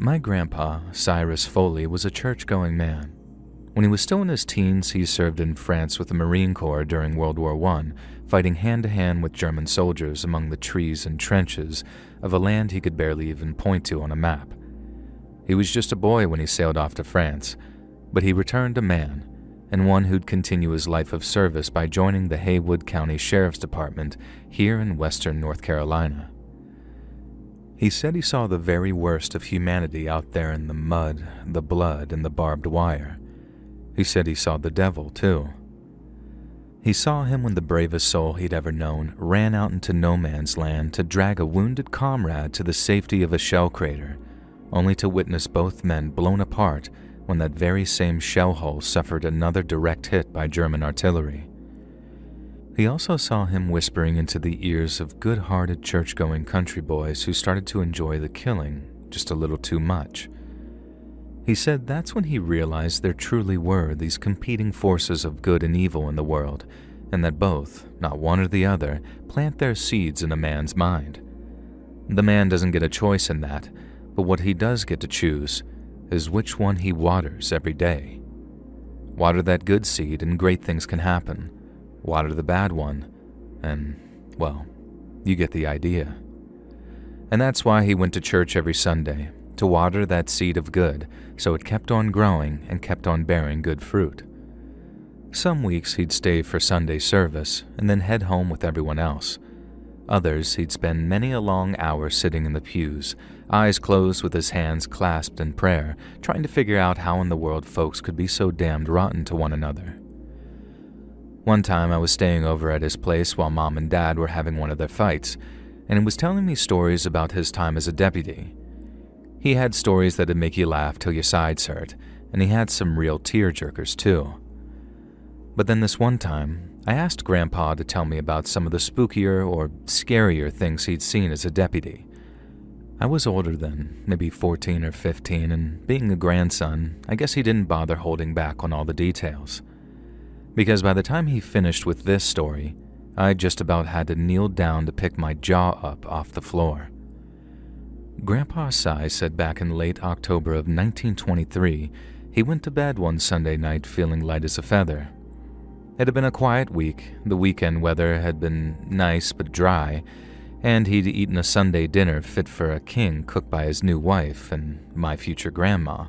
My grandpa, Cyrus Foley, was a church-going man. When he was still in his teens, he served in France with the Marine Corps during World War I, fighting hand-to-hand with German soldiers among the trees and trenches of a land he could barely even point to on a map. He was just a boy when he sailed off to France, but he returned a man, and one who'd continue his life of service by joining the Haywood County Sheriff's Department here in western North Carolina. He said he saw the very worst of humanity out there in the mud, the blood, and the barbed wire. He said he saw the devil, too. He saw him when the bravest soul he'd ever known ran out into no man's land to drag a wounded comrade to the safety of a shell crater, only to witness both men blown apart when that very same shell hole suffered another direct hit by German artillery. He also saw him whispering into the ears of good-hearted church-going country boys who started to enjoy the killing just a little too much. He said that's when he realized there truly were these competing forces of good and evil in the world, and that both, not one or the other, plant their seeds in a man's mind. The man doesn't get a choice in that, but what he does get to choose is which one he waters every day. Water that good seed and great things can happen. Water the bad one, and, well, you get the idea. And that's why he went to church every Sunday, to water that seed of good, so it kept on growing and kept on bearing good fruit. Some weeks he'd stay for Sunday service and then head home with everyone else. Others he'd spend many a long hour sitting in the pews, eyes closed with his hands clasped in prayer, trying to figure out how in the world folks could be so damned rotten to one another. One time I was staying over at his place while Mom and Dad were having one of their fights, and he was telling me stories about his time as a deputy. He had stories that'd make you laugh till your sides hurt, and he had some real tear-jerkers too. But then this one time, I asked Grandpa to tell me about some of the spookier or scarier things he'd seen as a deputy. I was older then, maybe 14 or 15, and being a grandson, I guess he didn't bother holding back on all the details. Because by the time he finished with this story, I just about had to kneel down to pick my jaw up off the floor. Grandpa Cy said back in late October of 1923, he went to bed one Sunday night feeling light as a feather. It had been a quiet week, the weekend weather had been nice but dry, and he'd eaten a Sunday dinner fit for a king cooked by his new wife and my future grandma.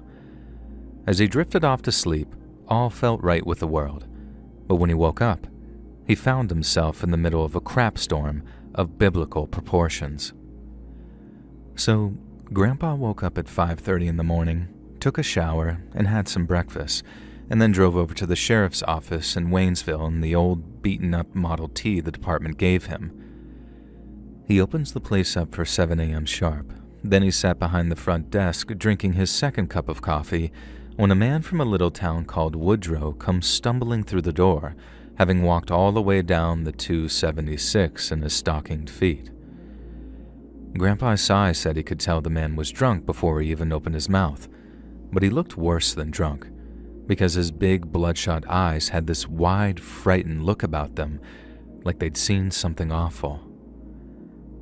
As he drifted off to sleep, all felt right with the world. But when he woke up, he found himself in the middle of a crap storm of biblical proportions. So, Grandpa woke up at 5:30 in the morning, took a shower, and had some breakfast, and then drove over to the sheriff's office in Waynesville in the old, beaten-up Model T the department gave him. He opens the place up for 7 a.m. sharp. Then he sat behind the front desk drinking his second cup of coffee when a man from a little town called Woodrow comes stumbling through the door, having walked all the way down the 276 in his stockinged feet. Grandpa Cy said he could tell the man was drunk before he even opened his mouth, but he looked worse than drunk, because his big bloodshot eyes had this wide, frightened look about them, like they'd seen something awful.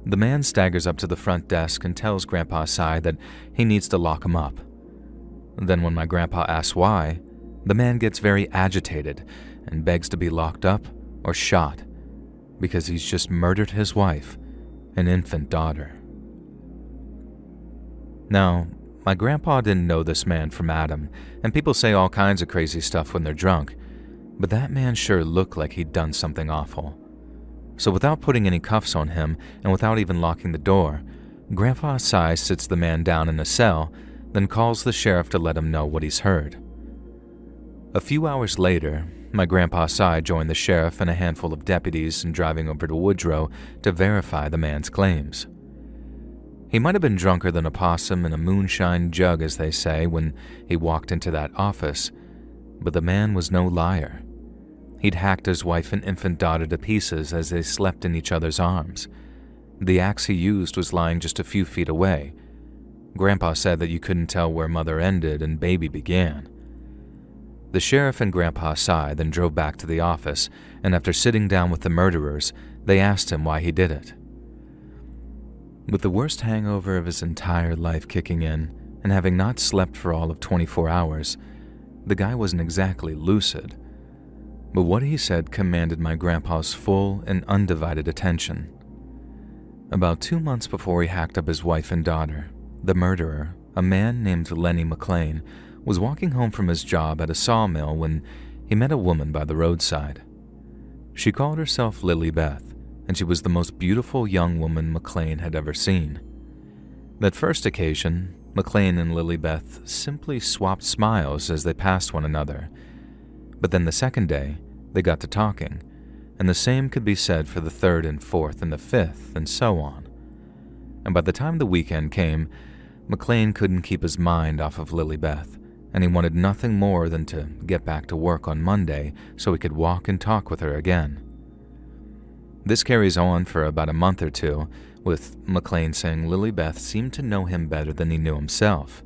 The man staggers up to the front desk and tells Grandpa Cy that he needs to lock him up. Then when my grandpa asks why, the man gets very agitated and begs to be locked up or shot because he's just murdered his wife and infant daughter. Now, my grandpa didn't know this man from Adam, and people say all kinds of crazy stuff when they're drunk, but that man sure looked like he'd done something awful. So without putting any cuffs on him and without even locking the door, Grandpa Cy sits the man down in a cell, then calls the sheriff to let him know what he's heard. A few hours later, my Grandpa Cy joined the sheriff and a handful of deputies in driving over to Woodrow to verify the man's claims. He might have been drunker than a possum in a moonshine jug, as they say, when he walked into that office, but the man was no liar. He'd hacked his wife and infant daughter to pieces as they slept in each other's arms. The axe he used was lying just a few feet away. Grandpa said that you couldn't tell where mother ended and baby began. The sheriff and Grandpa Cy then drove back to the office, and after sitting down with the murderers, they asked him why he did it. With the worst hangover of his entire life kicking in, and having not slept for all of 24 hours, the guy wasn't exactly lucid. But what he said commanded my grandpa's full and undivided attention. About 2 months before he hacked up his wife and daughter, the murderer, a man named Lenny McLean, was walking home from his job at a sawmill when he met a woman by the roadside. She called herself Lily Beth, and she was the most beautiful young woman McLean had ever seen. That first occasion, McLean and Lily Beth simply swapped smiles as they passed one another. But then the second day, they got to talking, and the same could be said for the third and fourth and the fifth, and so on. And by the time the weekend came, McLean couldn't keep his mind off of Lily Beth, and he wanted nothing more than to get back to work on Monday so he could walk and talk with her again. This carries on for about a month or two, with McLean saying Lily Beth seemed to know him better than he knew himself.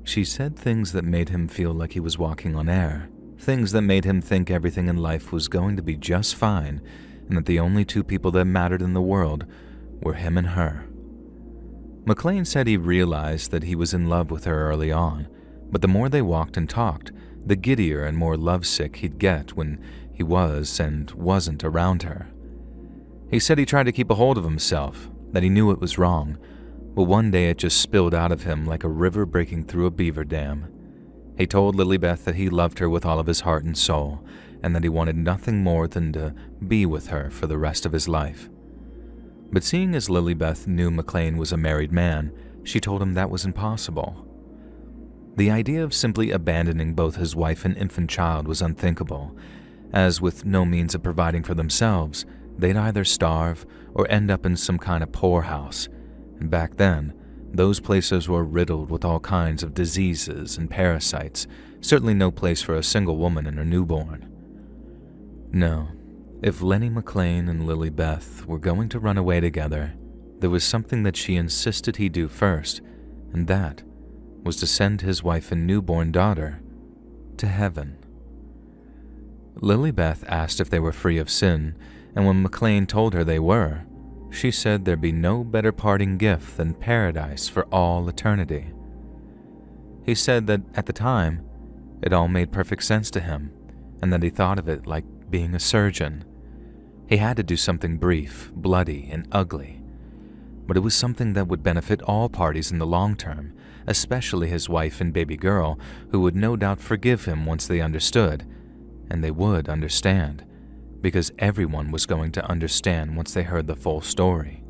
She said things that made him feel like he was walking on air, things that made him think everything in life was going to be just fine, and that the only two people that mattered in the world were him and her. McLean said he realized that he was in love with her early on, but the more they walked and talked, the giddier and more lovesick he'd get when he was and wasn't around her. He said he tried to keep a hold of himself, that he knew it was wrong, but one day it just spilled out of him like a river breaking through a beaver dam. He told Lily Beth that he loved her with all of his heart and soul, and that he wanted nothing more than to be with her for the rest of his life. But seeing as Lily Beth knew McLean was a married man, she told him that was impossible. The idea of simply abandoning both his wife and infant child was unthinkable, as with no means of providing for themselves, they'd either starve or end up in some kind of poorhouse, and back then, those places were riddled with all kinds of diseases and parasites, certainly no place for a single woman and her newborn. No, if Lenny McLean and Lily Beth were going to run away together, there was something that she insisted he do first, and that was to send his wife and newborn daughter to heaven. Lily Beth asked if they were free of sin, and when McLean told her they were, she said there'd be no better parting gift than paradise for all eternity. He said that at the time, it all made perfect sense to him, and that he thought of it like being a surgeon. He had to do something brief, bloody, and ugly, but it was something that would benefit all parties in the long term, especially his wife and baby girl, who would no doubt forgive him once they understood, and they would understand, because everyone was going to understand once they heard the full story.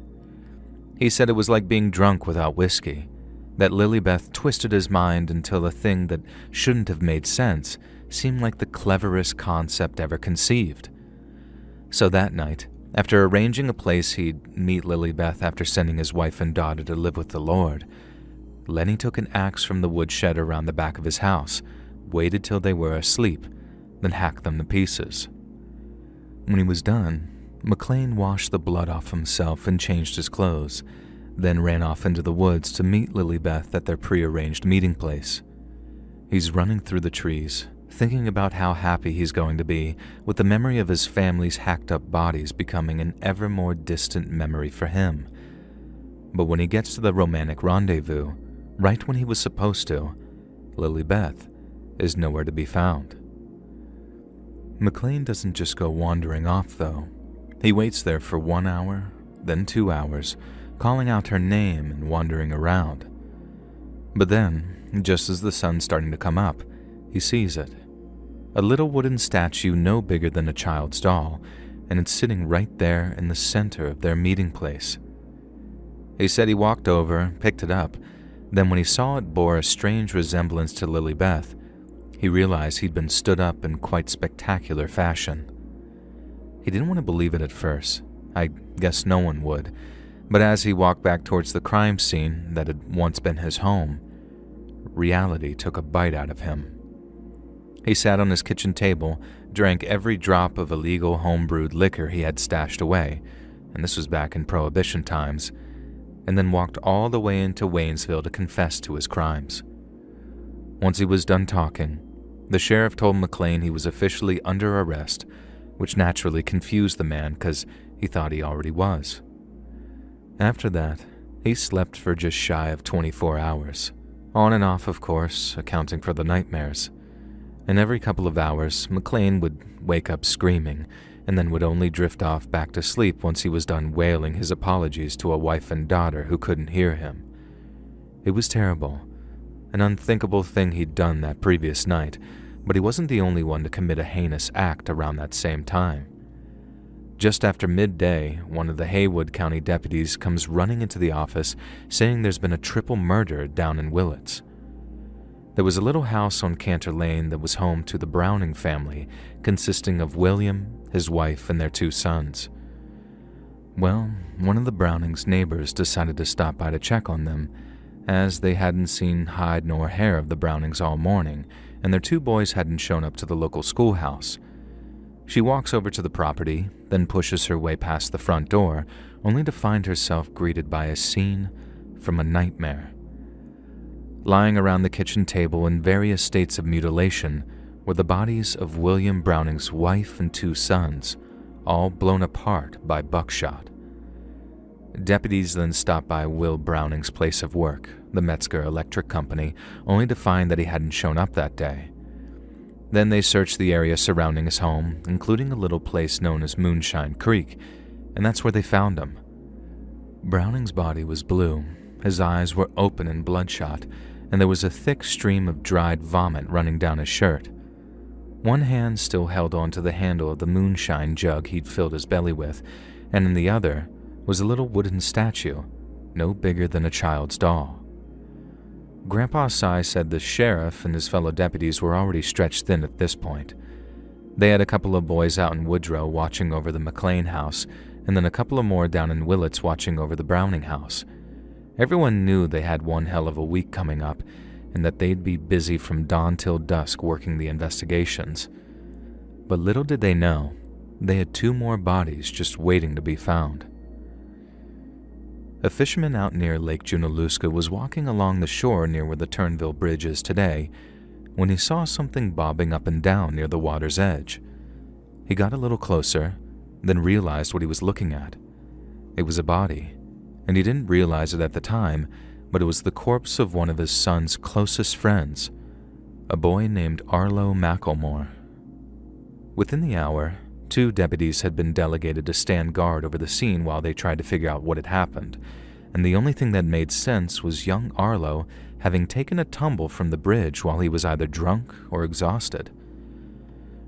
He said it was like being drunk without whiskey, that Lily Beth twisted his mind until a thing that shouldn't have made sense seemed like the cleverest concept ever conceived. So that night, after arranging a place he'd meet Lily Beth after sending his wife and daughter to live with the Lord, Lenny took an axe from the woodshed around the back of his house, waited till they were asleep, then hacked them to pieces. When he was done, McLean washed the blood off himself and changed his clothes, then ran off into the woods to meet Lily Beth at their prearranged meeting place. He's running through the trees, thinking about how happy he's going to be with the memory of his family's hacked-up bodies becoming an ever more distant memory for him. But when he gets to the romantic rendezvous, right when he was supposed to, Lily Beth is nowhere to be found. McLean doesn't just go wandering off, though. He waits there for 1 hour, then 2 hours, calling out her name and wandering around. But then, just as the sun's starting to come up, he sees it. A little wooden statue no bigger than a child's doll, and it's sitting right there in the center of their meeting place. He said he walked over, picked it up, then when he saw it bore a strange resemblance to Lily Beth, he realized he'd been stood up in quite spectacular fashion. He didn't want to believe it at first. I guess no one would. But as he walked back towards the crime scene that had once been his home, reality took a bite out of him. He sat on his kitchen table, drank every drop of illegal home-brewed liquor he had stashed away, and this was back in Prohibition times, and then walked all the way into Waynesville to confess to his crimes. Once he was done talking, the sheriff told McLean he was officially under arrest, which naturally confused the man because he thought he already was. After that, he slept for just shy of 24 hours, On and off, of course, accounting for the nightmares. And every couple of hours, McLean would wake up screaming, and then would only drift off back to sleep once he was done wailing his apologies to a wife and daughter who couldn't hear him. It was terrible, an unthinkable thing he'd done that previous night, but he wasn't the only one to commit a heinous act around that same time. Just after midday, one of the Haywood County deputies comes running into the office saying there's been a triple murder down in Willits. There was a little house on Cantor Lane that was home to the Browning family, consisting of William, his wife, and their 2 sons. Well, one of the Brownings' neighbors decided to stop by to check on them, as they hadn't seen hide nor hair of the Brownings all morning, and their 2 boys hadn't shown up to the local schoolhouse. She walks over to the property, then pushes her way past the front door, only to find herself greeted by a scene from a nightmare. Lying around the kitchen table in various states of mutilation were the bodies of William Browning's wife and 2 sons, all blown apart by buckshot. Deputies then stopped by Will Browning's place of work, the Metzger Electric Company, only to find that he hadn't shown up that day. Then they searched the area surrounding his home, including a little place known as Moonshine Creek, and that's where they found him. Browning's body was blue, his eyes were open and bloodshot, and there was a thick stream of dried vomit running down his shirt. One hand still held onto the handle of the moonshine jug he'd filled his belly with, and in the other was a little wooden statue, no bigger than a child's doll. Grandpa Cy said the sheriff and his fellow deputies were already stretched thin at this point. They had a couple of boys out in Woodrow watching over the McLean house, and then a couple of more down in Willits watching over the Browning house. Everyone knew they had one hell of a week coming up, and that they'd be busy from dawn till dusk working the investigations. But little did they know, they had 2 more bodies just waiting to be found. A fisherman out near Lake Junaluska was walking along the shore near where the Turnville Bridge is today when he saw something bobbing up and down near the water's edge. He got a little closer, then realized what he was looking at. It was a body, and he didn't realize it at the time, but it was the corpse of one of his son's closest friends, a boy named Arlo McElmore. Within the hour, 2 deputies had been delegated to stand guard over the scene while they tried to figure out what had happened, and the only thing that made sense was young Arlo having taken a tumble from the bridge while he was either drunk or exhausted.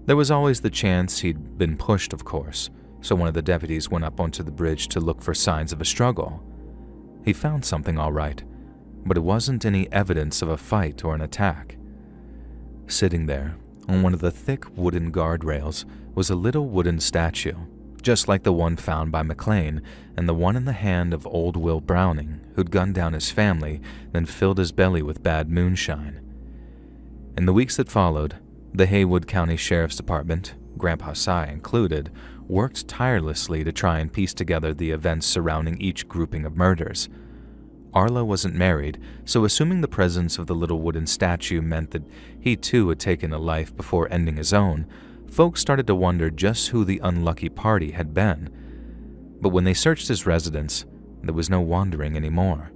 There was always the chance he'd been pushed, of course, so one of the deputies went up onto the bridge to look for signs of a struggle. He found something all right, but it wasn't any evidence of a fight or an attack. Sitting there, on one of the thick wooden guardrails, was a little wooden statue, just like the one found by McLean and the one in the hand of old Will Browning, who'd gunned down his family, then filled his belly with bad moonshine. In the weeks that followed, the Haywood County Sheriff's Department, Grandpa Cy included, worked tirelessly to try and piece together the events surrounding each grouping of murders. Arlo wasn't married, so assuming the presence of the little wooden statue meant that he too had taken a life before ending his own, folks started to wonder just who the unlucky party had been. But when they searched his residence, there was no wandering anymore.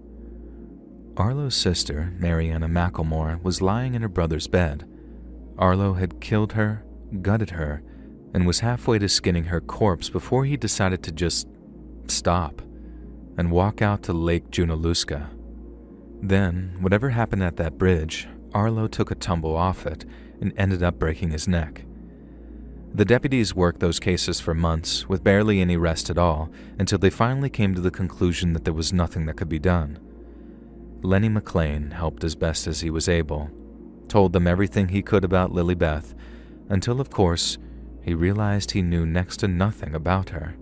Arlo's sister, Mariana McElmore, was lying in her brother's bed. Arlo had killed her, gutted her, and was halfway to skinning her corpse before he decided to just stop and walk out to Lake Junaluska. Then, whatever happened at that bridge, Arlo took a tumble off it and ended up breaking his neck. The deputies worked those cases for months, with barely any rest at all, until they finally came to the conclusion that there was nothing that could be done. Lenny McLean helped as best as he was able, told them everything he could about Lily Beth, until, of course, he realized he knew next to nothing about her.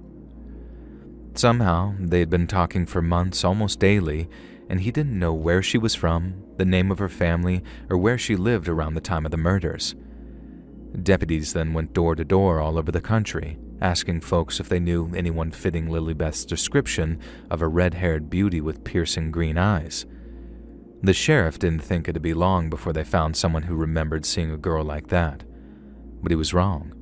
Somehow, they had been talking for months almost daily, and he didn't know where she was from, the name of her family, or where she lived around the time of the murders. Deputies then went door to door all over the country, asking folks if they knew anyone fitting Lily Beth's description of a red-haired beauty with piercing green eyes. The sheriff didn't think it'd be long before they found someone who remembered seeing a girl like that. But he was wrong.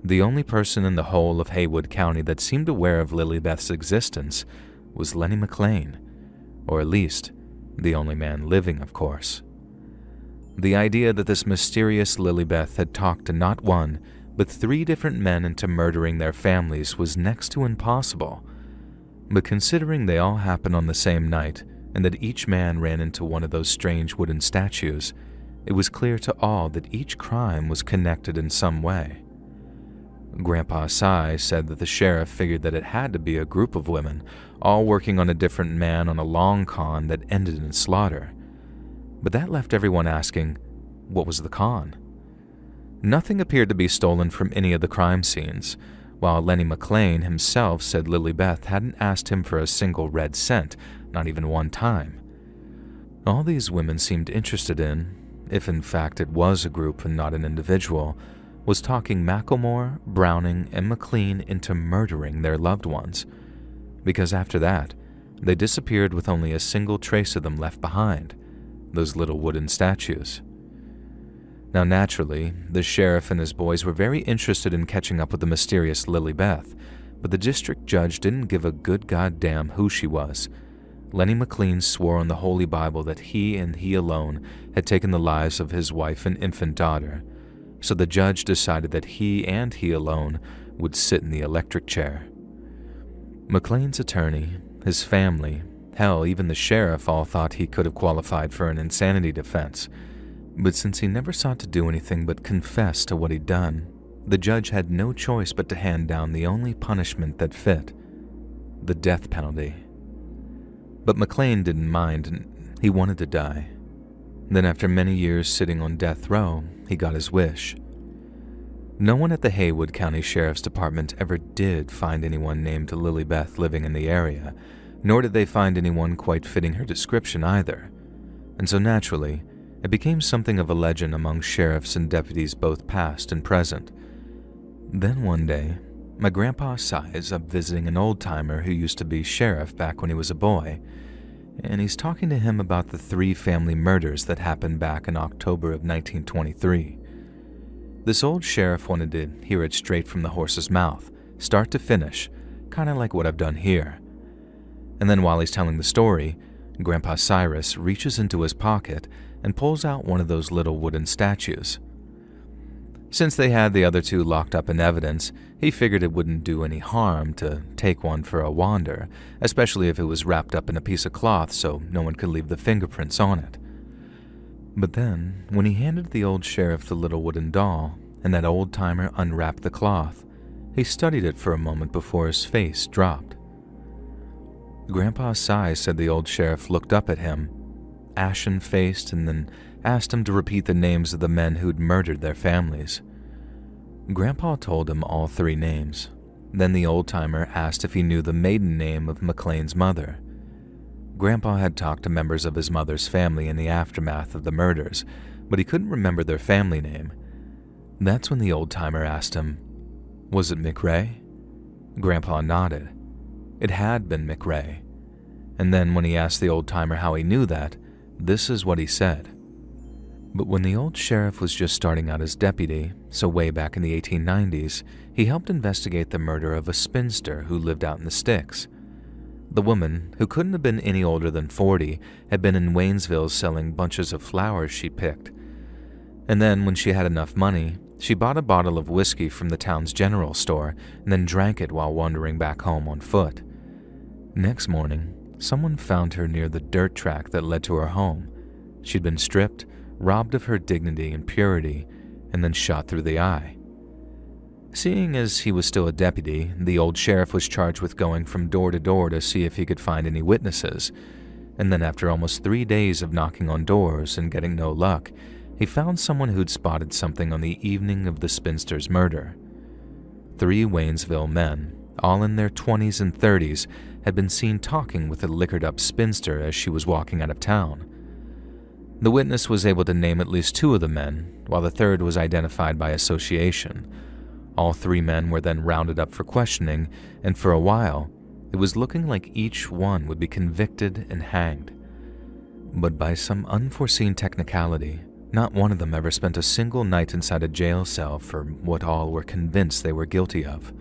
The only person in the whole of Haywood County that seemed aware of Lily Beth's existence was Lenny McLean, or at least, The only man living, of course. The idea that this mysterious Lilybeth had talked to not one, but 3 different men into murdering their families was next to impossible. But considering they all happened on the same night, and that each man ran into one of those strange wooden statues, it was clear to all that each crime was connected in some way. Grandpa Cy said that the sheriff figured that it had to be a group of women, all working on a different man on a long con that ended in slaughter. But that left everyone asking, what was the con? Nothing appeared to be stolen from any of the crime scenes, while Lenny McLean himself said Lilybeth hadn't asked him for a single red cent, not even one time. All these women seemed interested in, if in fact it was a group and not an individual, was talking Macklemore, Browning, and McLean into murdering their loved ones, because after that, they disappeared with only a single trace of them left behind, those little wooden statues. Now naturally, the sheriff and his boys were very interested in catching up with the mysterious Lilybeth, but the district judge didn't give a good goddamn who she was. Lenny McLean swore on the Holy Bible that he and he alone had taken the lives of his wife and infant daughter, so the judge decided that he and he alone would sit in the electric chair. McLean's attorney, his family, hell, even the sheriff all thought he could have qualified for an insanity defense, but since he never sought to do anything but confess to what he'd done, the judge had no choice but to hand down the only punishment that fit, the death penalty. But McLean didn't mind, and he wanted to die. Then after many years sitting on death row, he got his wish. No one at the Haywood County Sheriff's Department ever did find anyone named Lilybeth living in the area, nor did they find anyone quite fitting her description either. And so naturally, it became something of a legend among sheriffs and deputies both past and present. Then one day, my grandpa Cy is up visiting an old-timer who used to be sheriff back when he was a boy, and he's talking to him about the 3 family murders that happened back in October of 1923. This old sheriff wanted to hear it straight from the horse's mouth, start to finish, kind of like what I've done here. And then while he's telling the story, Grandpa Cyrus reaches into his pocket and pulls out one of those little wooden statues. Since they had the other 2 locked up in evidence, he figured it wouldn't do any harm to take one for a wander, especially if it was wrapped up in a piece of cloth so no one could leave the fingerprints on it. But then, when he handed the old sheriff the little wooden doll, and that old-timer unwrapped the cloth, he studied it for a moment before his face dropped. Grandpa Cy said the old sheriff looked up at him, ashen-faced, and then asked him to repeat the names of the men who'd murdered their families. Grandpa told him all 3 names. Then the old-timer asked if he knew the maiden name of McLean's mother. Grandpa had talked to members of his mother's family in the aftermath of the murders, but he couldn't remember their family name. That's when the old-timer asked him, "Was it McRae?" Grandpa nodded. It had been McRae. And then when he asked the old-timer how he knew that, this is what he said. But when the old sheriff was just starting out as deputy, so way back in the 1890s, he helped investigate the murder of a spinster who lived out in the sticks. The woman, who couldn't have been any older than 40, had been in Waynesville selling bunches of flowers she picked. And then when she had enough money, she bought a bottle of whiskey from the town's general store and then drank it while wandering back home on foot. Next morning, someone found her near the dirt track that led to her home. She'd been stripped, robbed of her dignity and purity, and then shot through the eye. Seeing as he was still a deputy, the old sheriff was charged with going from door to door to see if he could find any witnesses, and then after almost 3 days of knocking on doors and getting no luck, he found someone who'd spotted something on the evening of the spinster's murder. 3 Waynesville men, all in their 20s and 30s, had been seen talking with a liquored-up spinster as she was walking out of town. The witness was able to name at least 2 of the men, while the 3rd was identified by association. All 3 men were then rounded up for questioning, and for a while, it was looking like each one would be convicted and hanged. But by some unforeseen technicality, not one of them ever spent a single night inside a jail cell for what all were convinced they were guilty of.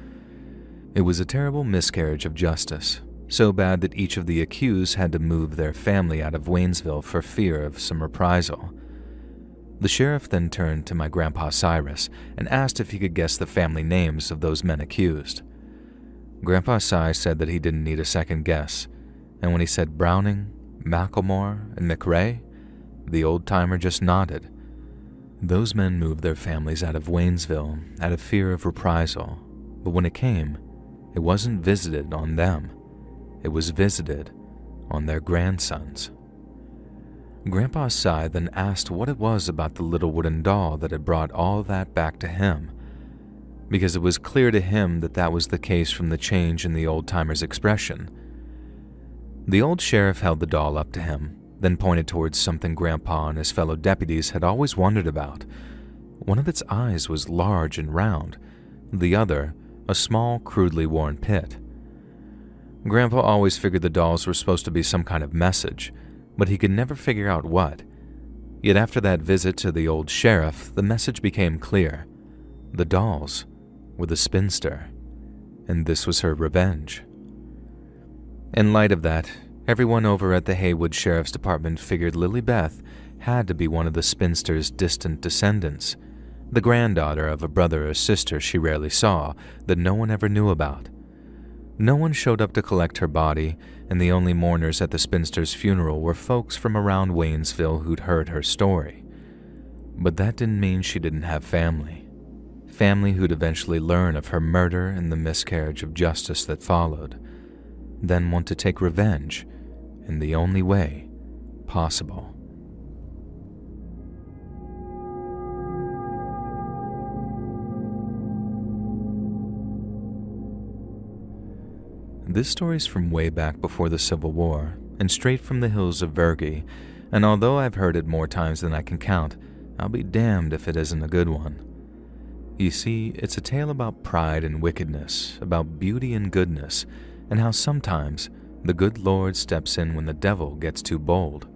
It was a terrible miscarriage of justice, so bad that each of the accused had to move their family out of Waynesville for fear of some reprisal. The sheriff then turned to my Grandpa Cyrus and asked if he could guess the family names of those men accused. Grandpa Cy said that he didn't need a second guess, and when he said Browning, Macklemore, and McRae, the old-timer just nodded. Those men moved their families out of Waynesville out of fear of reprisal, but when it came, it wasn't visited on them. It was visited on their grandsons. Grandpa Cy then asked what it was about the little wooden doll that had brought all that back to him, because it was clear to him that that was the case from the change in the old-timer's expression. The old sheriff held the doll up to him, then pointed towards something Grandpa and his fellow deputies had always wondered about. One of its eyes was large and round, the other a small, crudely worn pit. Grandpa always figured the dolls were supposed to be some kind of message, but he could never figure out what. Yet after that visit to the old sheriff, the message became clear. The dolls were the spinster, and this was her revenge. In light of that, everyone over at the Haywood Sheriff's Department figured Lily Beth had to be one of the spinster's distant descendants, the granddaughter of a brother or sister she rarely saw that no one ever knew about. No one showed up to collect her body, and the only mourners at the spinster's funeral were folks from around Waynesville who'd heard her story. But that didn't mean she didn't have family. Family who'd eventually learn of her murder and the miscarriage of justice that followed, then want to take revenge in the only way possible. This story's from way back before the Civil War, and straight from the hills of Vergy, and although I've heard it more times than I can count, I'll be damned if it isn't a good one. You see, it's a tale about pride and wickedness, about beauty and goodness, and how sometimes the good Lord steps in when the devil gets too bold.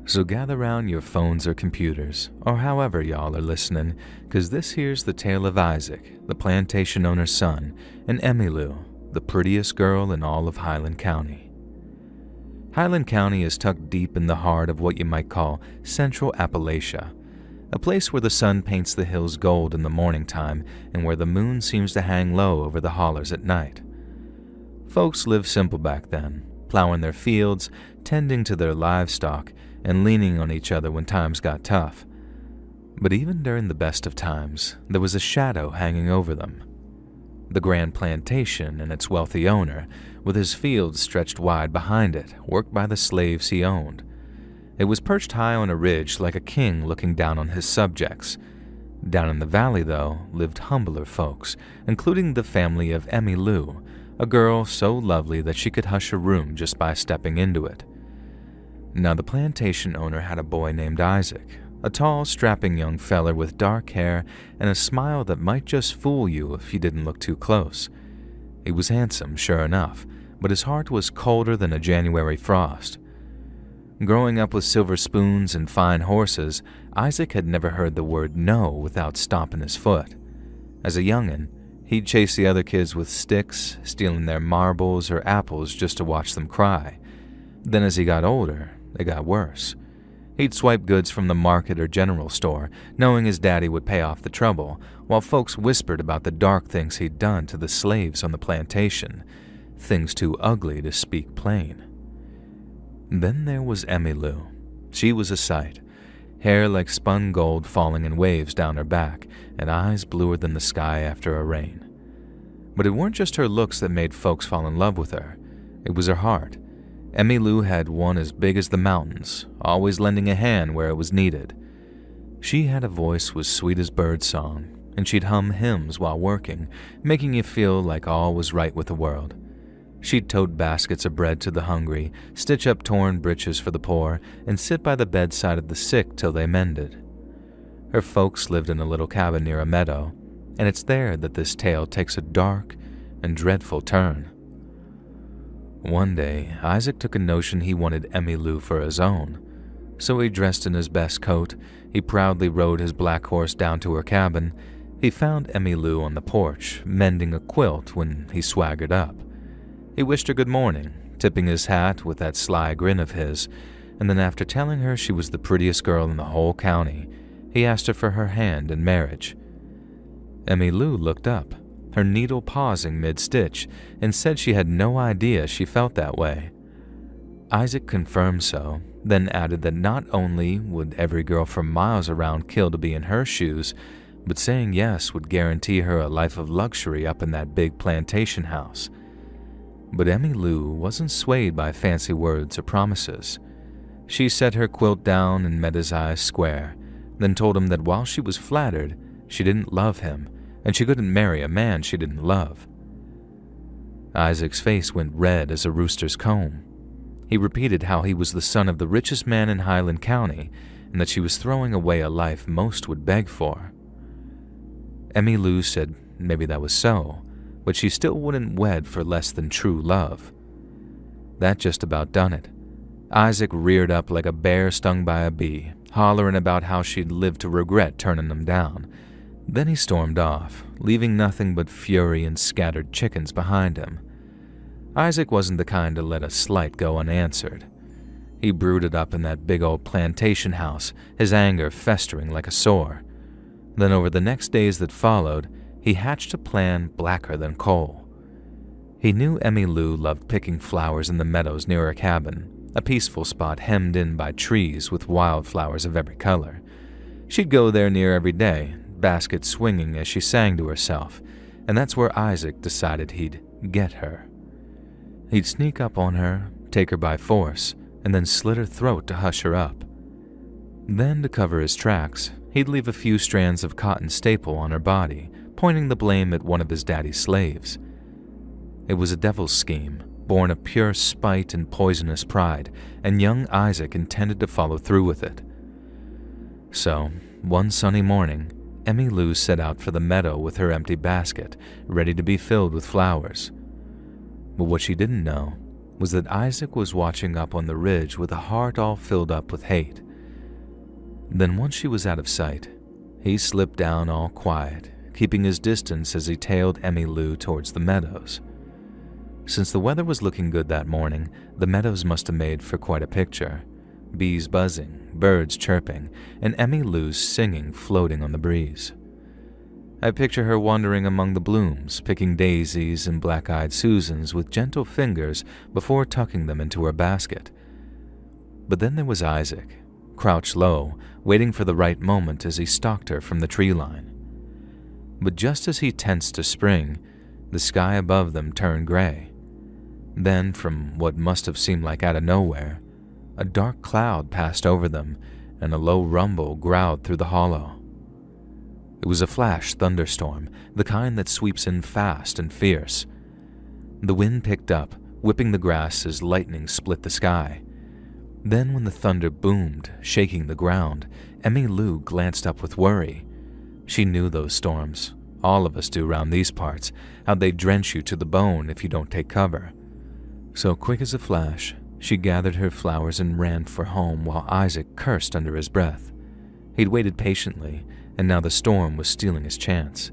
So gather round your phones or computers, or however y'all are listening, 'cause this here's the tale of Isaac, the plantation owner's son, and Emmylou, the prettiest girl in all of Highland County. Highland County is tucked deep in the heart of what you might call Central Appalachia, a place where the sun paints the hills gold in the morning time and where the moon seems to hang low over the hollers at night. Folks lived simple back then, plowing their fields, tending to their livestock, and leaning on each other when times got tough. But even during the best of times, there was a shadow hanging over them. The grand plantation and its wealthy owner, with his fields stretched wide behind it, worked by the slaves he owned. It was perched high on a ridge like a king looking down on his subjects. Down in the valley, though, lived humbler folks, including the family of Emmylou, a girl so lovely that she could hush a room just by stepping into it. Now, the plantation owner had a boy named Isaac, a tall, strapping young feller with dark hair and a smile that might just fool you if you didn't look too close. He was handsome, sure enough, but his heart was colder than a January frost. Growing up with silver spoons and fine horses, Isaac had never heard the word no without stomping his foot. As a youngin', he'd chase the other kids with sticks, stealing their marbles or apples just to watch them cry. Then as he got older, it got worse. He'd swipe goods from the market or general store, knowing his daddy would pay off the trouble, while folks whispered about the dark things he'd done to the slaves on the plantation, things too ugly to speak plain. Then there was Emmylou. She was a sight, hair like spun gold falling in waves down her back, and eyes bluer than the sky after a rain. But it weren't just her looks that made folks fall in love with her. It was her heart. Emmylou had one as big as the mountains, always lending a hand where it was needed. She had a voice was sweet as birdsong, and she'd hum hymns while working, making you feel like all was right with the world. She'd tote baskets of bread to the hungry, stitch up torn breeches for the poor, and sit by the bedside of the sick till they mended. Her folks lived in a little cabin near a meadow, and it's there that this tale takes a dark and dreadful turn. One day, Isaac took a notion he wanted Emmylou for his own. So he dressed in his best coat, he proudly rode his black horse down to her cabin. He found Emmylou on the porch, mending a quilt when he swaggered up. He wished her good morning, tipping his hat with that sly grin of his, and then after telling her she was the prettiest girl in the whole county, he asked her for her hand in marriage. Emmylou looked up, her needle pausing mid-stitch, and said she had no idea she felt that way. Isaac confirmed so, then added that not only would every girl for miles around kill to be in her shoes, but saying yes would guarantee her a life of luxury up in that big plantation house. But Emmylou wasn't swayed by fancy words or promises. She set her quilt down and met his eyes square, then told him that while she was flattered, she didn't love him, and she couldn't marry a man she didn't love. Isaac's face went red as a rooster's comb. He repeated how he was the son of the richest man in Highland County, and that she was throwing away a life most would beg for. Emmylou said maybe that was so, but she still wouldn't wed for less than true love. That just about done it. Isaac reared up like a bear stung by a bee, hollering about how she'd live to regret turning him down. Then he stormed off, leaving nothing but fury and scattered chickens behind him. Isaac wasn't the kind to let a slight go unanswered. He brooded up in that big old plantation house, his anger festering like a sore. Then over the next days that followed, he hatched a plan blacker than coal. He knew Emmylou loved picking flowers in the meadows near her cabin, a peaceful spot hemmed in by trees with wildflowers of every color. She'd go there near every day, basket swinging as she sang to herself, and that's where Isaac decided he'd get her. He'd sneak up on her, take her by force, and then slit her throat to hush her up. Then, to cover his tracks, he'd leave a few strands of cotton staple on her body, pointing the blame at one of his daddy's slaves. It was a devil's scheme, born of pure spite and poisonous pride, and young Isaac intended to follow through with it. So, one sunny morning, Emmylou set out for the meadow with her empty basket, ready to be filled with flowers. But what she didn't know was that Isaac was watching up on the ridge with a heart all filled up with hate. Then once she was out of sight, he slipped down all quiet, keeping his distance as he tailed Emmylou towards the meadows. Since the weather was looking good that morning, the meadows must have made for quite a picture. Bees buzzing, birds chirping, and Emmylou's singing floating on the breeze. I picture her wandering among the blooms, picking daisies and black-eyed Susans with gentle fingers before tucking them into her basket. But then there was Isaac, crouched low, waiting for the right moment as he stalked her from the tree line. But just as he tensed to spring, the sky above them turned gray. Then, from what must have seemed like out of nowhere, a dark cloud passed over them, and a low rumble growled through the hollow. It was a flash thunderstorm, the kind that sweeps in fast and fierce. The wind picked up, whipping the grass as lightning split the sky. Then when the thunder boomed, shaking the ground, Emmylou glanced up with worry. She knew those storms, all of us do round these parts, how they drench you to the bone if you don't take cover. So quick as a flash, she gathered her flowers and ran for home while Isaac cursed under his breath. He'd waited patiently, and now the storm was stealing his chance.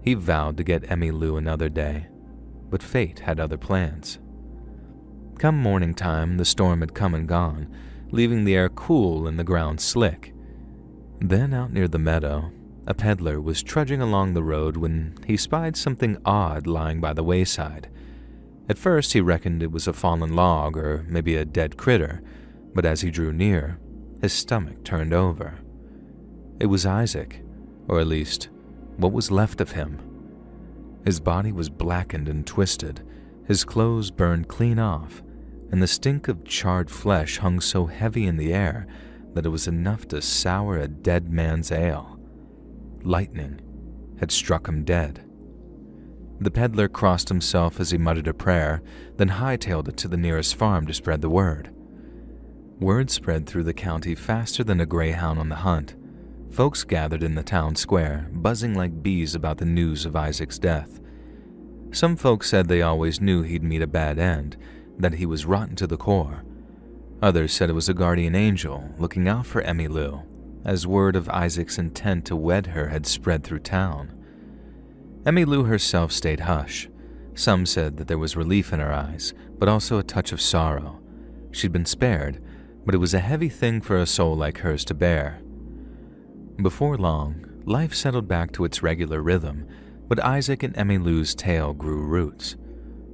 He vowed to get Emmylou another day, but fate had other plans. Come morning time, the storm had come and gone, leaving the air cool and the ground slick. Then out near the meadow, a peddler was trudging along the road when he spied something odd lying by the wayside. At first he reckoned it was a fallen log or maybe a dead critter, but as he drew near, his stomach turned over. It was Isaac, or at least, what was left of him. His body was blackened and twisted, his clothes burned clean off, and the stink of charred flesh hung so heavy in the air that it was enough to sour a dead man's ale. Lightning had struck him dead. The peddler crossed himself as he muttered a prayer, then hightailed it to the nearest farm to spread the word. Word spread through the county faster than a greyhound on the hunt. Folks gathered in the town square, buzzing like bees about the news of Isaac's death. Some folks said they always knew he'd meet a bad end, that he was rotten to the core. Others said it was a guardian angel looking out for Emmylou, as word of Isaac's intent to wed her had spread through town. Emmylou herself stayed hush, Some said that there was relief in her eyes, but also a touch of sorrow. She'd been spared, but it was a heavy thing for a soul like hers to bear. Before long, life settled back to its regular rhythm, but Isaac and Emmylou's tale grew roots.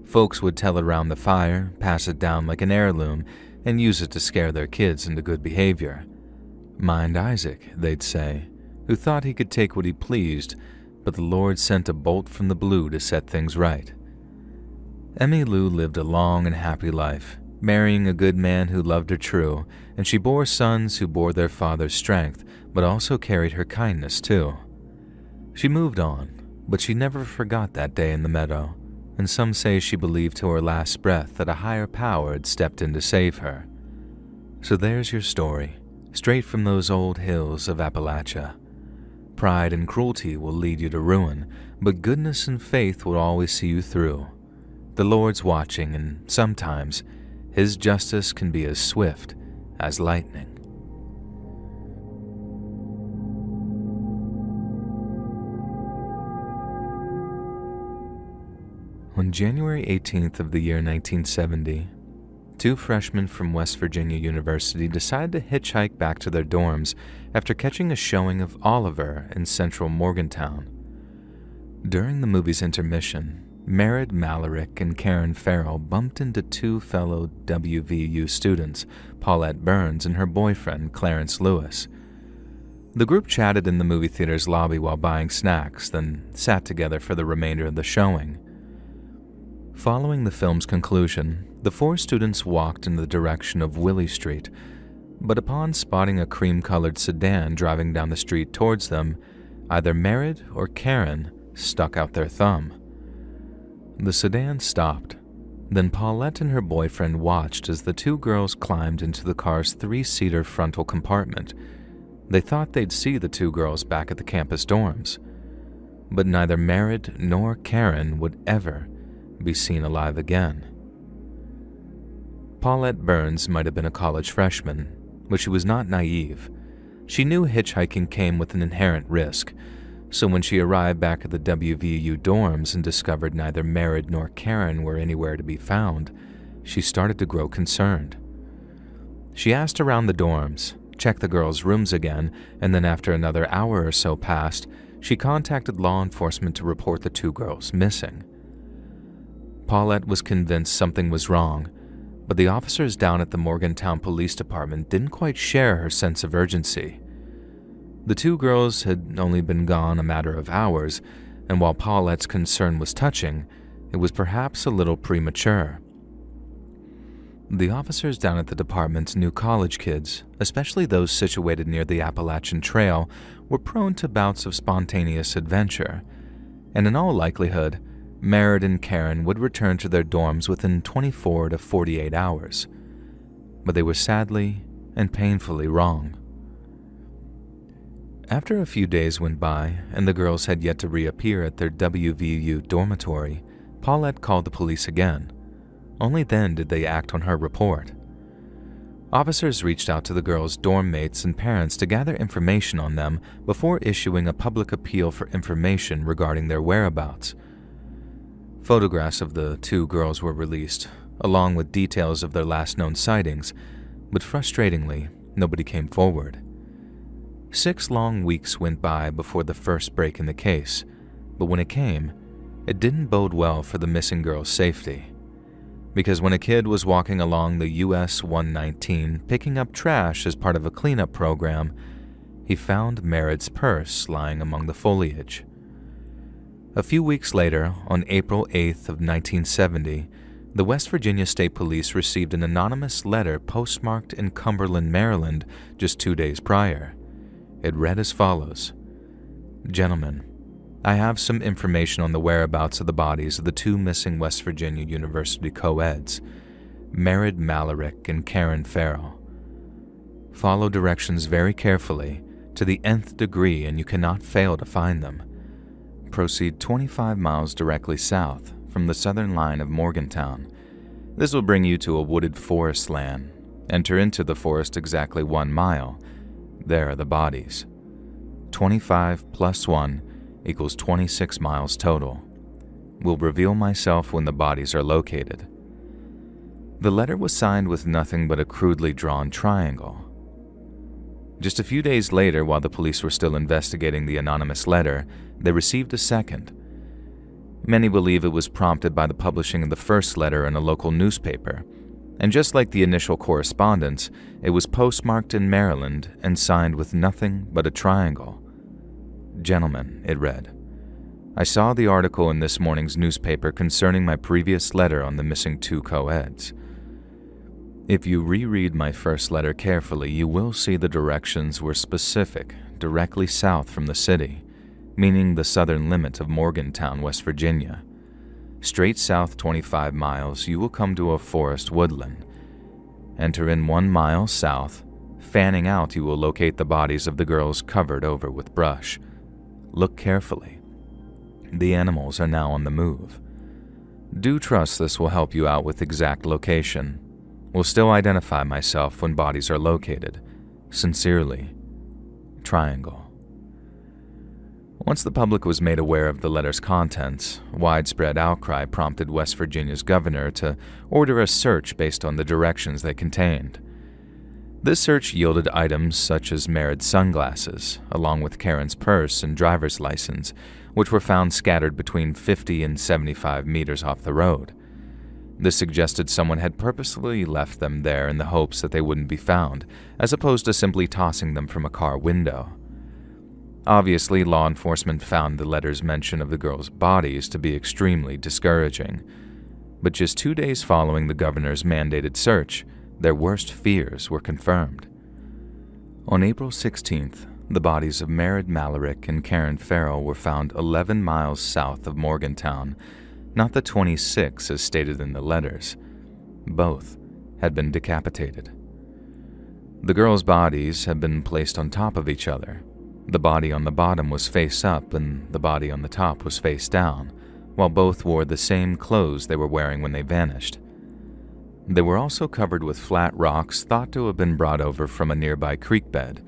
Folks would tell it around the fire, pass it down like an heirloom, and use it to scare their kids into good behavior. Mind Isaac, they'd say, who thought he could take what he pleased, but the Lord sent a bolt from the blue to set things right. Emmylou lived a long and happy life, marrying a good man who loved her true, and she bore sons who bore their father's strength, but also carried her kindness too. She moved on, but she never forgot that day in the meadow, and some say she believed to her last breath that a higher power had stepped in to save her. So there's your story, straight from those old hills of Appalachia. Pride and cruelty will lead you to ruin, but goodness and faith will always see you through. The Lord's watching, and sometimes His justice can be as swift as lightning. On January 18th of the year 1970, two freshmen from West Virginia University decided to hitchhike back to their dorms after catching a showing of Oliver in central Morgantown. During the movie's intermission, Merritt Malarick and Karen Farrell bumped into two fellow WVU students, Paulette Burns and her boyfriend, Clarence Lewis. The group chatted in the movie theater's lobby while buying snacks, then sat together for the remainder of the showing. Following the film's conclusion, the four students walked in the direction of Willie Street, but upon spotting a cream-colored sedan driving down the street towards them, either Merritt or Karen stuck out their thumb. The sedan stopped. Then Paulette and her boyfriend watched as the two girls climbed into the car's three-seater frontal compartment. They thought they'd see the two girls back at the campus dorms, but neither Merritt nor Karen would ever be seen alive again. Paulette Burns might have been a college freshman, but she was not naive. She knew hitchhiking came with an inherent risk, so when she arrived back at the WVU dorms and discovered neither Merritt nor Karen were anywhere to be found, she started to grow concerned. She asked around the dorms, checked the girls' rooms again, and then after another hour or so passed, she contacted law enforcement to report the two girls missing. Paulette was convinced something was wrong, but the officers down at the Morgantown Police Department didn't quite share her sense of urgency. The two girls had only been gone a matter of hours, and while Paulette's concern was touching, it was perhaps a little premature. The officers down at the department knew college kids, especially those situated near the Appalachian Trail, were prone to bouts of spontaneous adventure, and in all likelihood, Merritt and Karen would return to their dorms within 24 to 48 hours. But they were sadly and painfully wrong. After a few days went by and the girls had yet to reappear at their WVU dormitory, Paulette called the police again. Only then did they act on her report. Officers reached out to the girls' dorm mates and parents to gather information on them before issuing a public appeal for information regarding their whereabouts. Photographs of the two girls were released, along with details of their last known sightings, but frustratingly, nobody came forward. 6 long weeks went by before the first break in the case, but when it came, it didn't bode well for the missing girls' safety. Because when a kid was walking along the US 119 picking up trash as part of a cleanup program, he found Merritt's purse lying among the foliage. A few weeks later, on April 8th of 1970, the West Virginia State Police received an anonymous letter postmarked in Cumberland, Maryland, just 2 days prior. It read as follows: "Gentlemen, I have some information on the whereabouts of the bodies of the two missing West Virginia University co-eds, Merritt Malarick and Karen Farrell. Follow directions very carefully to the nth degree and you cannot fail to find them. Proceed 25 miles directly south from the southern line of Morgantown. This will bring you to a wooded forest land. Enter into the forest exactly 1 mile. There are the bodies. 25 plus 1 equals 26 miles total. Will reveal myself when the bodies are located. The letter was signed with nothing but a crudely drawn triangle. Just a few days later, while the police were still investigating the anonymous letter, they received a second. Many believe it was prompted by the publishing of the first letter in a local newspaper, and just like the initial correspondence, it was postmarked in Maryland and signed with nothing but a triangle. "Gentlemen," it read, "I saw the article in this morning's newspaper concerning my previous letter on the missing two co-eds. If you reread my first letter carefully, you will see the directions were specific, directly south from the city, meaning the southern limit of Morgantown, West Virginia. Straight south 25 miles, you will come to a forest woodland. Enter in 1 mile south. Fanning out, you will locate the bodies of the girls covered over with brush. Look carefully. The animals are now on the move. Do trust this will help you out with exact location. Will still identify myself when bodies are located. Sincerely, Triangle." Once the public was made aware of the letter's contents, widespread outcry prompted West Virginia's governor to order a search based on the directions they contained. This search yielded items such as Merritt's sunglasses, along with Karen's purse and driver's license, which were found scattered between 50 and 75 meters off the road. This suggested someone had purposely left them there in the hopes that they wouldn't be found, as opposed to simply tossing them from a car window. Obviously, law enforcement found the letter's mention of the girls' bodies to be extremely discouraging. But just 2 days following the governor's mandated search, their worst fears were confirmed. On April 16th, the bodies of Merritt Malarick and Karen Farrell were found 11 miles south of Morgantown, not the 26 as stated in the letters. Both had been decapitated. The girls' bodies had been placed on top of each other. The body on the bottom was face up and the body on the top was face down, while both wore the same clothes they were wearing when they vanished. They were also covered with flat rocks thought to have been brought over from a nearby creek bed.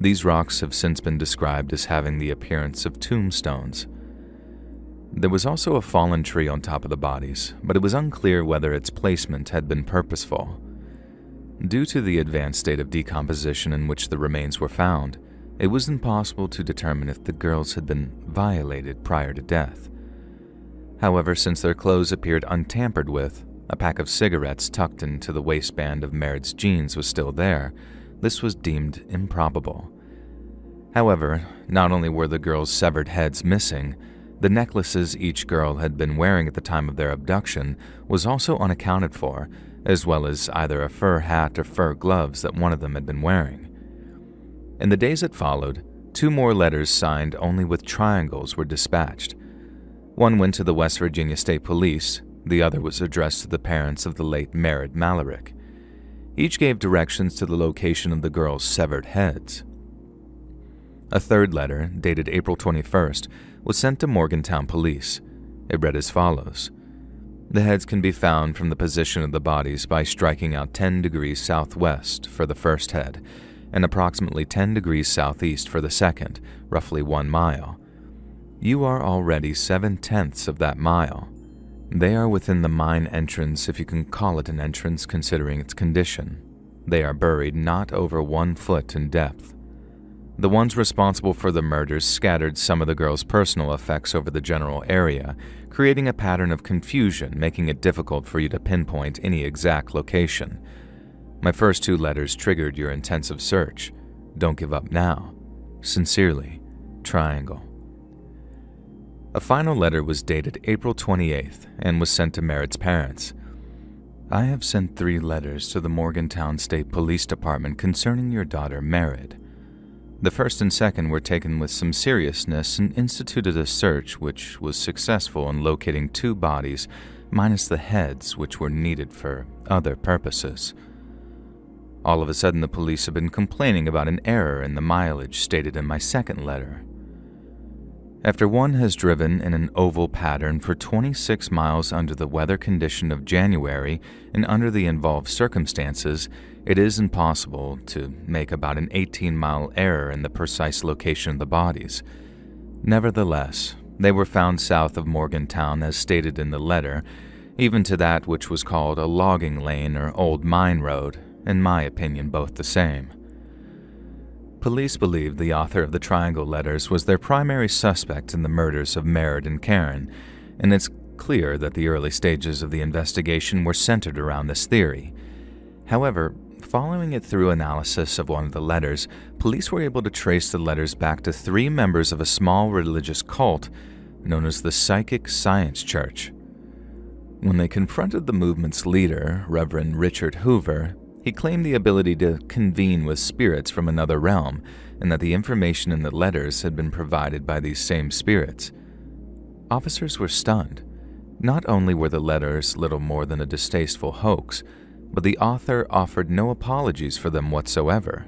These rocks have since been described as having the appearance of tombstones. There was also a fallen tree on top of the bodies, but it was unclear whether its placement had been purposeful. Due to the advanced state of decomposition in which the remains were found, it was impossible to determine if the girls had been violated prior to death. However, since their clothes appeared untampered with, a pack of cigarettes tucked into the waistband of Merritt's jeans was still there, this was deemed improbable. However, not only were the girls' severed heads missing, the necklaces each girl had been wearing at the time of their abduction was also unaccounted for, as well as either a fur hat or fur gloves that one of them had been wearing. In the days that followed, 2 more letters signed only with triangles were dispatched. One went to the West Virginia State Police, the other was addressed to the parents of the late Merritt Malarick. Each gave directions to the location of the girls' severed heads. A third letter, dated April 21st, was sent to Morgantown Police. It read as follows: "The heads can be found from the position of the bodies by striking out 10 degrees southwest for the first head, and approximately 10 degrees southeast for the second, roughly 1 mile. You are already 7/10 of that mile. They are within the mine entrance, if you can call it an entrance considering its condition. They are buried not over 1 foot in depth. The ones responsible for the murders scattered some of the girls' personal effects over the general area, creating a pattern of confusion, making it difficult for you to pinpoint any exact location. My first 2 letters triggered your intensive search. Don't give up now. Sincerely, Triangle." A final letter was dated April 28th and was sent to Merritt's parents. "I have sent 3 letters to the Morgantown State Police Department concerning your daughter Merritt. The first and second were taken with some seriousness and instituted a search which was successful in locating 2 bodies, minus the heads which were needed for other purposes. All of a sudden, the police have been complaining about an error in the mileage stated in my second letter. After one has driven in an oval pattern for 26 miles under the weather condition of January and under the involved circumstances, it is impossible to make about an 18-mile error in the precise location of the bodies. Nevertheless, They were found south of Morgantown as stated in the letter, even to that which was called a logging lane or old mine road, in my opinion both the same. Police believed the author of the Triangle letters was their primary suspect in the murders of Merritt and Karen, and it's clear that the early stages of the investigation were centered around this theory. However, following it through analysis of one of the letters, police were able to trace the letters back to 3 members of a small religious cult known as the Psychic Science Church. When they confronted the movement's leader, Reverend Richard Hoover, he claimed the ability to convene with spirits from another realm, and that the information in the letters had been provided by these same spirits. Officers were stunned. Not only were the letters little more than a distasteful hoax, but the author offered no apologies for them whatsoever.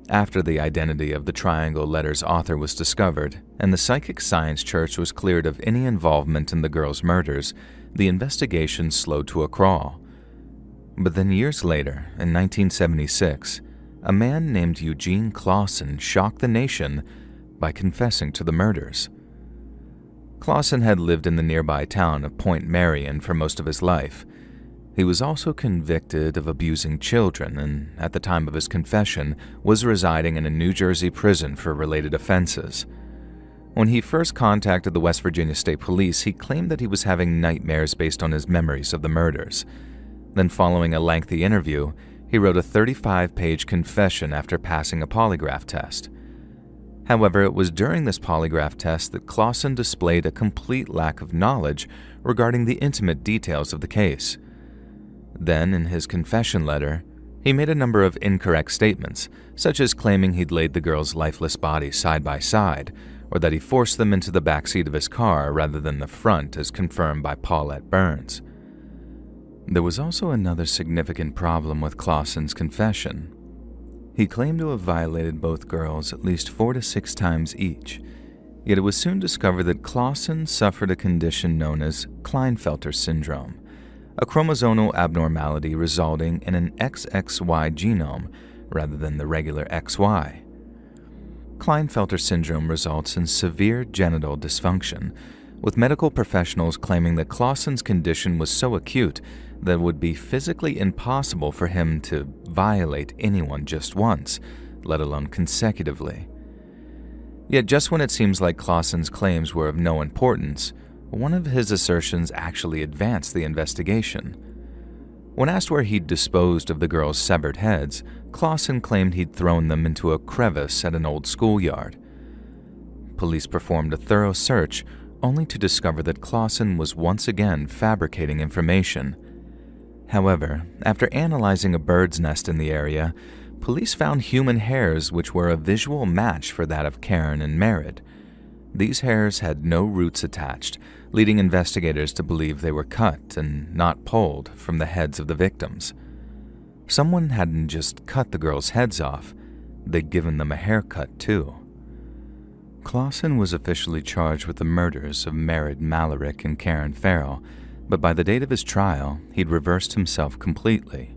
After the identity of the Triangle letters' author was discovered, and the Psychic Science Church was cleared of any involvement in the girls' murders, the investigation slowed to a crawl. But then years later, in 1976, a man named Eugene Clausen shocked the nation by confessing to the murders. Clausen had lived in the nearby town of Point Marion for most of his life. He was also convicted of abusing children and, at the time of his confession, was residing in a New Jersey prison for related offenses. When he first contacted the West Virginia State Police, he claimed that he was having nightmares based on his memories of the murders. Then, following a lengthy interview, he wrote a 35-page confession after passing a polygraph test. However, it was during this polygraph test that Clausen displayed a complete lack of knowledge regarding the intimate details of the case. Then, in his confession letter, he made a number of incorrect statements, such as claiming he'd laid the girls' lifeless bodies side by side, or that he forced them into the backseat of his car rather than the front, as confirmed by Paulette Burns. There was also another significant problem with Clausen's confession. He claimed to have violated both girls at least 4 to 6 times each, yet it was soon discovered that Clausen suffered a condition known as Klinefelter syndrome, a chromosomal abnormality resulting in an XXY genome rather than the regular XY. Klinefelter syndrome results in severe genital dysfunction, with medical professionals claiming that Clausen's condition was so acute that it would be physically impossible for him to violate anyone just once, let alone consecutively. Yet just when it seems like Clausen's claims were of no importance, one of his assertions actually advanced the investigation. When asked where he'd disposed of the girls' severed heads, Clausen claimed he'd thrown them into a crevice at an old schoolyard. Police performed a thorough search, only to discover that Clausen was once again fabricating information. However, after analyzing a bird's nest in the area, police found human hairs which were a visual match for that of Karen and Merritt. These hairs had no roots attached, leading investigators to believe they were cut and not pulled from the heads of the victims. Someone hadn't just cut the girls' heads off, they'd given them a haircut too. Clausen was officially charged with the murders of Merritt Malarick and Karen Farrell, but by the date of his trial, he'd reversed himself completely.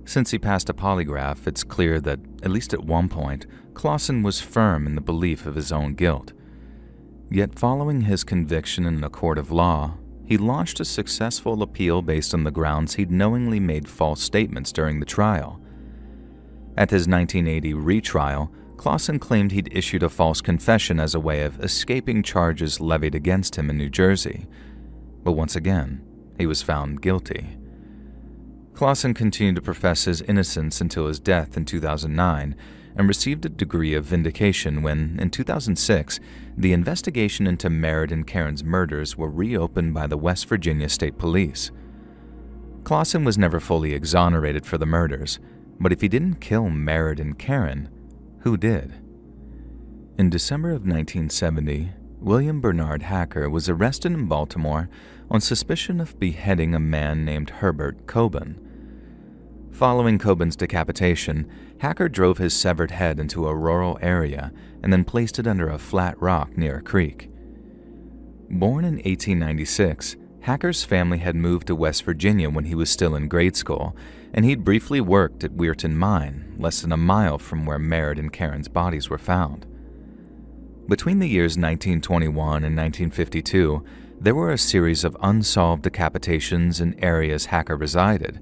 Since he passed a polygraph, it's clear that, at least at one point, Clausen was firm in the belief of his own guilt. Yet following his conviction in a court of law, he launched a successful appeal based on the grounds he'd knowingly made false statements during the trial. At his 1980 retrial, Clausen claimed he'd issued a false confession as a way of escaping charges levied against him in New Jersey. But once again, he was found guilty. Clausen continued to profess his innocence until his death in 2009 and received a degree of vindication when, in 2006, the investigation into Merritt and Karen's murders were reopened by the West Virginia State Police. Clausen was never fully exonerated for the murders, but if he didn't kill Merritt and Karen, who did? In December of 1970, William Bernard Hacker was arrested in Baltimore on suspicion of beheading a man named Herbert Coben. Following Coben's decapitation, Hacker drove his severed head into a rural area and then placed it under a flat rock near a creek. Born in 1896, Hacker's family had moved to West Virginia when he was still in grade school, and he'd briefly worked at Weirton Mine, less than a mile from where Merritt and Karen's bodies were found. Between the years 1921 and 1952, there were a series of unsolved decapitations in areas Hacker resided.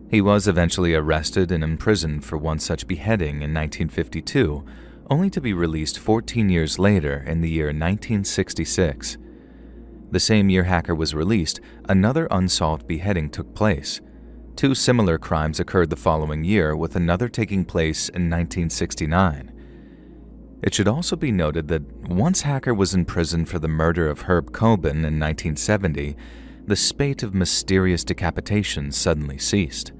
He was eventually arrested and imprisoned for one such beheading in 1952, only to be released 14 years later in the year 1966. The same year Hacker was released, another unsolved beheading took place. Two similar crimes occurred the following year, with another taking place in 1969. It should also be noted that once Hacker was in prison for the murder of Herb Coben in 1970, the spate of mysterious decapitations suddenly ceased.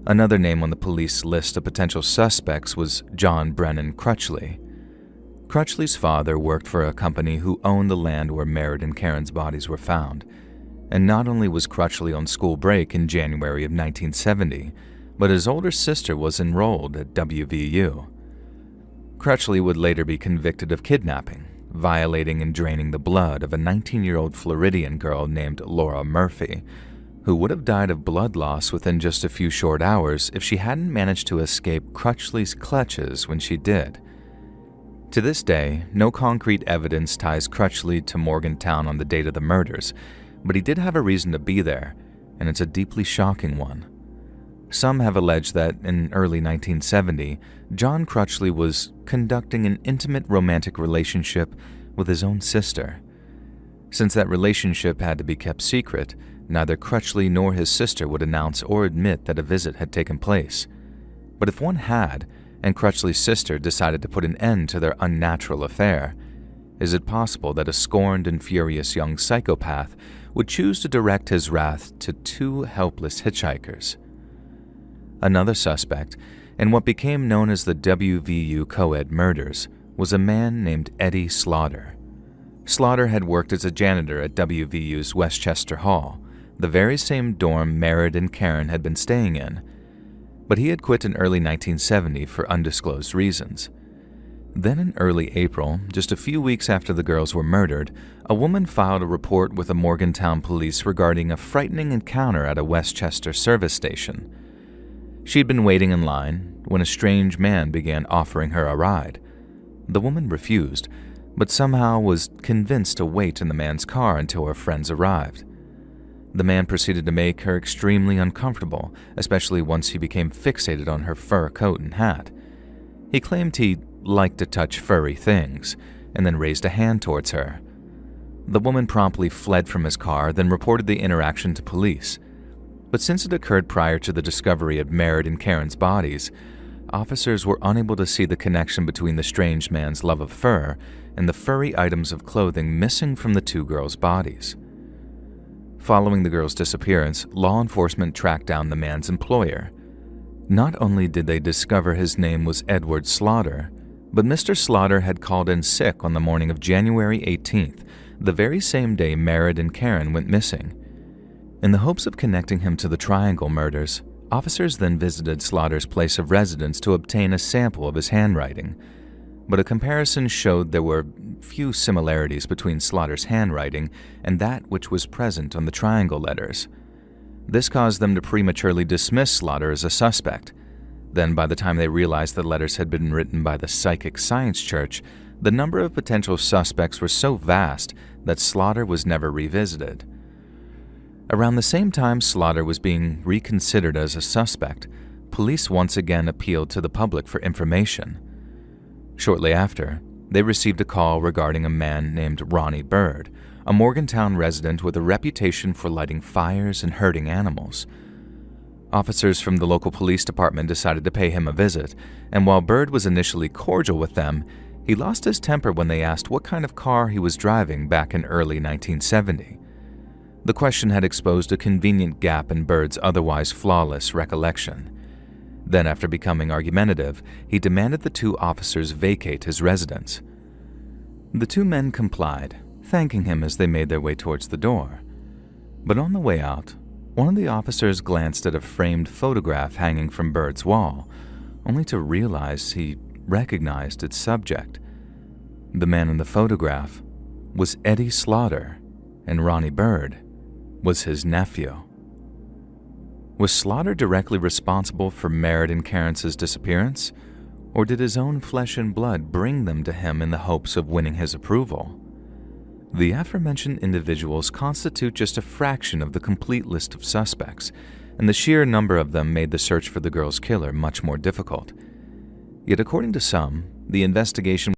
Another name on the police list of potential suspects was John Brennan Crutchley. Crutchley's father worked for a company who owned the land where Merritt and Karen's bodies were found, and not only was Crutchley on school break in January of 1970, but his older sister was enrolled at WVU. Crutchley would later be convicted of kidnapping, violating and draining the blood of a 19-year-old Floridian girl named Laura Murphy, who would have died of blood loss within just a few short hours if she hadn't managed to escape Crutchley's clutches when she did. To this day, no concrete evidence ties Crutchley to Morgantown on the date of the murders, but he did have a reason to be there, and it's a deeply shocking one. Some have alleged that in early 1970, John Crutchley was conducting an intimate romantic relationship with his own sister. Since that relationship had to be kept secret, neither Crutchley nor his sister would announce or admit that a visit had taken place. But if one had, and Crutchley's sister decided to put an end to their unnatural affair, is it possible that a scorned and furious young psychopath would choose to direct his wrath to two helpless hitchhikers? Another suspect, in what became known as the WVU co-ed murders, was a man named Eddie Slaughter. Slaughter had worked as a janitor at WVU's Westchester Hall, the very same dorm Merritt and Karen had been staying in, but he had quit in early 1970 for undisclosed reasons. Then in early April, just a few weeks after the girls were murdered, a woman filed a report with the Morgantown police regarding a frightening encounter at a Westchester service station. She had been waiting in line when a strange man began offering her a ride. The woman refused, but somehow was convinced to wait in the man's car until her friends arrived. The man proceeded to make her extremely uncomfortable, especially once he became fixated on her fur coat and hat. He claimed he liked to touch furry things, and then raised a hand towards her. The woman promptly fled from his car, then reported the interaction to police. But since it occurred prior to the discovery of Merritt and Karen's bodies, officers were unable to see the connection between the strange man's love of fur and the furry items of clothing missing from the two girls' bodies. Following the girls' disappearance, law enforcement tracked down the man's employer. Not only did they discover his name was Edward Slaughter, but Mr. Slaughter had called in sick on the morning of January 18th, the very same day Merritt and Karen went missing. In the hopes of connecting him to the Triangle murders, officers then visited Slaughter's place of residence to obtain a sample of his handwriting, but a comparison showed there were few similarities between Slaughter's handwriting and that which was present on the Triangle letters. This caused them to prematurely dismiss Slaughter as a suspect. Then, by the time they realized the letters had been written by the Psychic Science Church, the number of potential suspects were so vast that Slaughter was never revisited. Around the same time Slaughter was being reconsidered as a suspect, police once again appealed to the public for information. Shortly after, they received a call regarding a man named Ronnie Bird, a Morgantown resident with a reputation for lighting fires and hurting animals. Officers from the local police department decided to pay him a visit, and while Bird was initially cordial with them, he lost his temper when they asked what kind of car he was driving back in early 1970. The question had exposed a convenient gap in Bird's otherwise flawless recollection. Then, after becoming argumentative, he demanded the two officers vacate his residence. The two men complied, thanking him as they made their way towards the door. But on the way out, one of the officers glanced at a framed photograph hanging from Bird's wall, only to realize he recognized its subject. The man in the photograph was Eddie Slaughter, and Ronnie Bird was his nephew. Was Slaughter directly responsible for Merritt and Karen's disappearance, Or did his own flesh and blood bring them to him in the hopes of winning his approval? The aforementioned individuals constitute just a fraction of the complete list of suspects, and the sheer number of them made the search for the girl's killer much more difficult. Yet according to some, the investigation